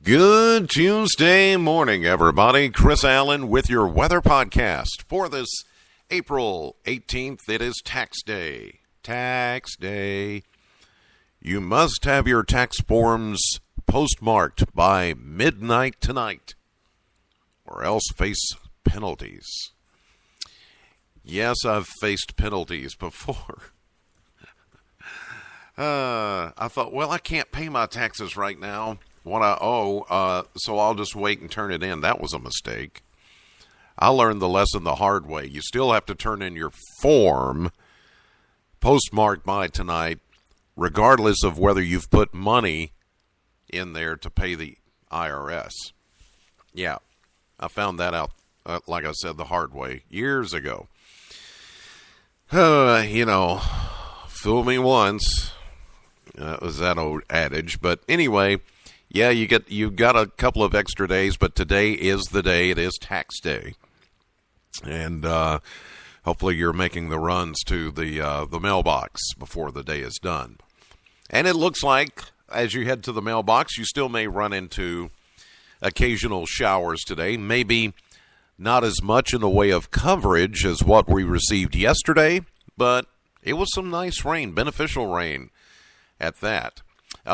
Good Tuesday morning, everybody. Chris Allen with your weather podcast for this April 18th. It is tax day. Tax day. You must have your tax forms postmarked by midnight tonight, or else face penalties. Yes, I've faced penalties before. I thought, well, I can't pay my taxes right now, what I owe, so I'll just wait and turn it in. That was a mistake. I learned the lesson the hard way. You still have to turn in your form postmarked by tonight, regardless of whether you've put money in there to pay the IRS. Yeah, I found that out, like I said, the hard way years ago. Fool me once. That was that old adage. But anyway, yeah, you got a couple of extra days, but today is the day. It is tax day. And hopefully you're making the runs to the mailbox before the day is done. And it looks like as you head to the mailbox, you still may run into occasional showers today. Maybe not as much in the way of coverage as what we received yesterday, but it was some nice rain, beneficial rain at that.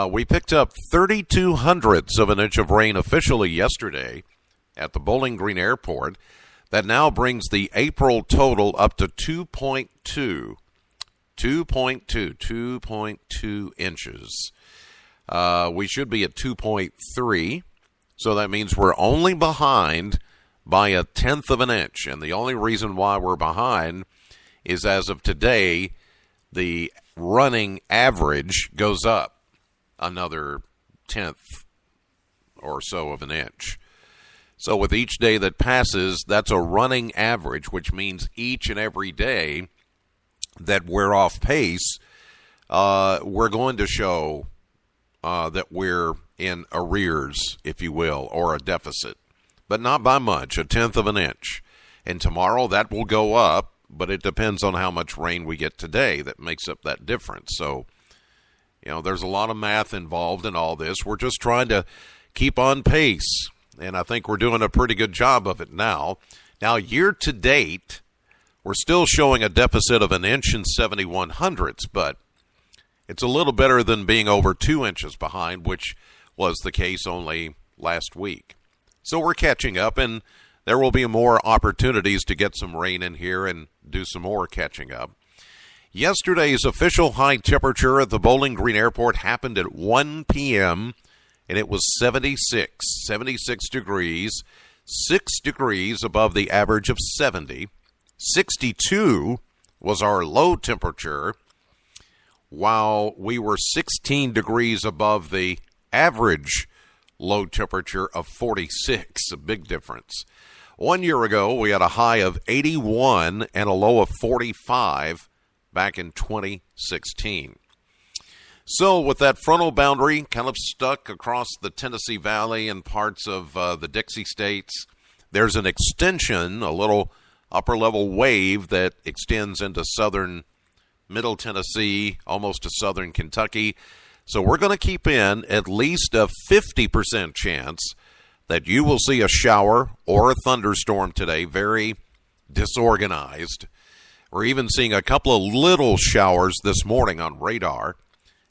We picked up 0.32 of an inch of rain officially yesterday at the Bowling Green Airport. That now brings the April total up to 2.2 inches. We should be at 2.3, so that means we're only behind by a tenth of an inch. And the only reason why we're behind is as of today, the running average goes up another tenth or so of an inch. So with each day that passes, that's a running average, which means each and every day that we're off pace, we're going to show that we're in arrears, if you will, or a deficit. But not by much, a tenth of an inch. And tomorrow that will go up, but it depends on how much rain we get today that makes up that difference. So, there's a lot of math involved in all this. We're just trying to keep on pace. And I think we're doing a pretty good job of it now. Now, year to date, we're still showing a deficit of an inch and 71/100ths, but it's a little better than being over 2 inches behind, which was the case only last week. So we're catching up, and there will be more opportunities to get some rain in here and do some more catching up. Yesterday's official high temperature at the Bowling Green Airport happened at 1 p.m., and it was 76 degrees, 6 degrees above the average of 70. 62 was our low temperature, while we were 16 degrees above the average low temperature of 46, a big difference. 1 year ago, we had a high of 81 and a low of 45 back in 2016. So with that frontal boundary kind of stuck across the Tennessee Valley and parts of the Dixie states, there's an extension, a little upper-level wave that extends into southern Middle Tennessee, almost to southern Kentucky. So we're going to keep in at least a 50% chance that you will see a shower or a thunderstorm today, very disorganized. We're even seeing a couple of little showers this morning on radar.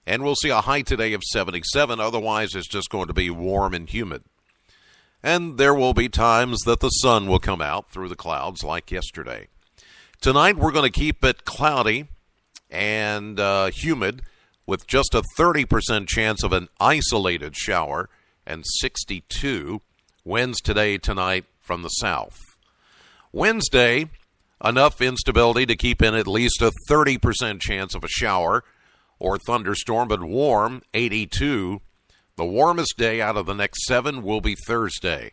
And we'll see a high today of 77. Otherwise, it's just going to be warm and humid. And there will be times that the sun will come out through the clouds like yesterday. Tonight, we're going to keep it cloudy and humid with just a 30% chance of an isolated shower and 62. Winds today, tonight from the south. Wednesday, enough instability to keep in at least a 30% chance of a shower or thunderstorm, but warm, 82. The warmest day out of the next 7 will be Thursday.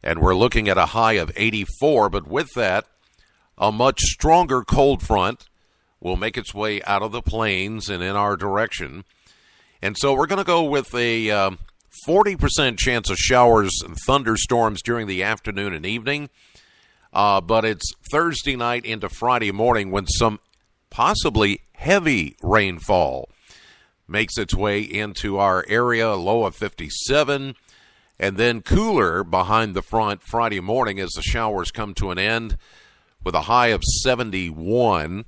And we're looking at a high of 84, but with that, a much stronger cold front will make its way out of the plains and in our direction. And so we're going to go with a 40% chance of showers and thunderstorms during the afternoon and evening. But it's Thursday night into Friday morning when some possibly heavy rainfall makes its way into our area, a low of 57, And then cooler behind the front Friday morning as the showers come to an end with a high of 71.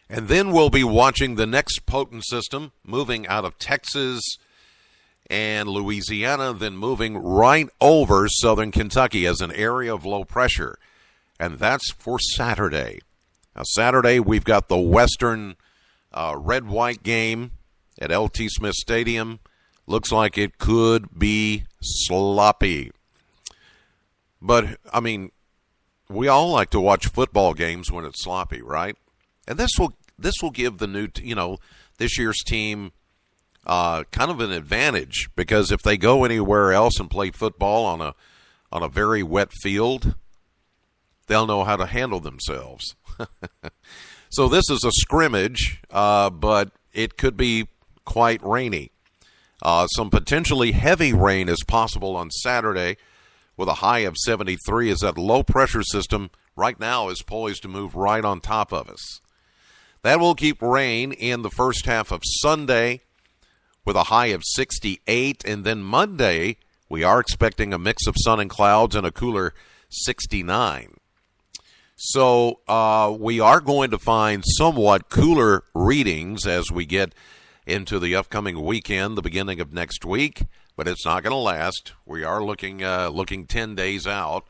And then we'll be watching the next potent system moving out of Texas and Louisiana, then moving right over southern Kentucky as an area of low pressure. And that's for Saturday. Now, Saturday, we've got the Western red-white game at L.T. Smith Stadium. Looks like it could be sloppy. But, I mean, we all like to watch football games when it's sloppy, right? And this will give the new, this year's team kind of an advantage, because if they go anywhere else and play football on a very wet field, they'll know how to handle themselves. So this is a scrimmage, but it could be quite rainy. Some potentially heavy rain is possible on Saturday with a high of 73 as that low-pressure system right now is poised to move right on top of us. That will keep rain in the first half of Sunday with a high of 68. And then Monday, we are expecting a mix of sun and clouds and a cooler 69. So we are going to find somewhat cooler readings as we get into the upcoming weekend, the beginning of next week, but it's not going to last. We are looking 10 days out.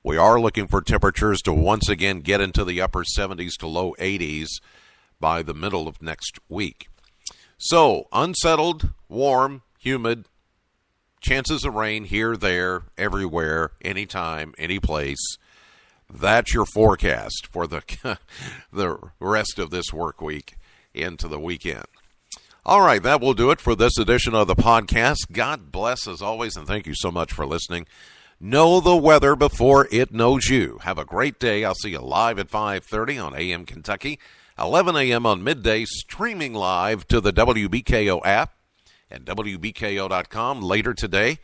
We are looking for temperatures to once again get into the upper 70s to low 80s by the middle of next week. So, unsettled, warm, humid, chances of rain here, there, everywhere, anytime, any place. That's your forecast for the rest of this work week into the weekend. All right, that will do it for this edition of the podcast. God bless as always, and thank you so much for listening. Know the weather before it knows you. Have a great day. I'll see you live at 5:30 on AM Kentucky, 11 a.m. on midday, streaming live to the WBKO app and WBKO.com later today.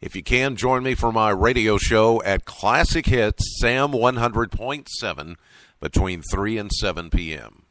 If you can, join me for my radio show at Classic Hits, Sam 100.7, between 3 and 7 p.m.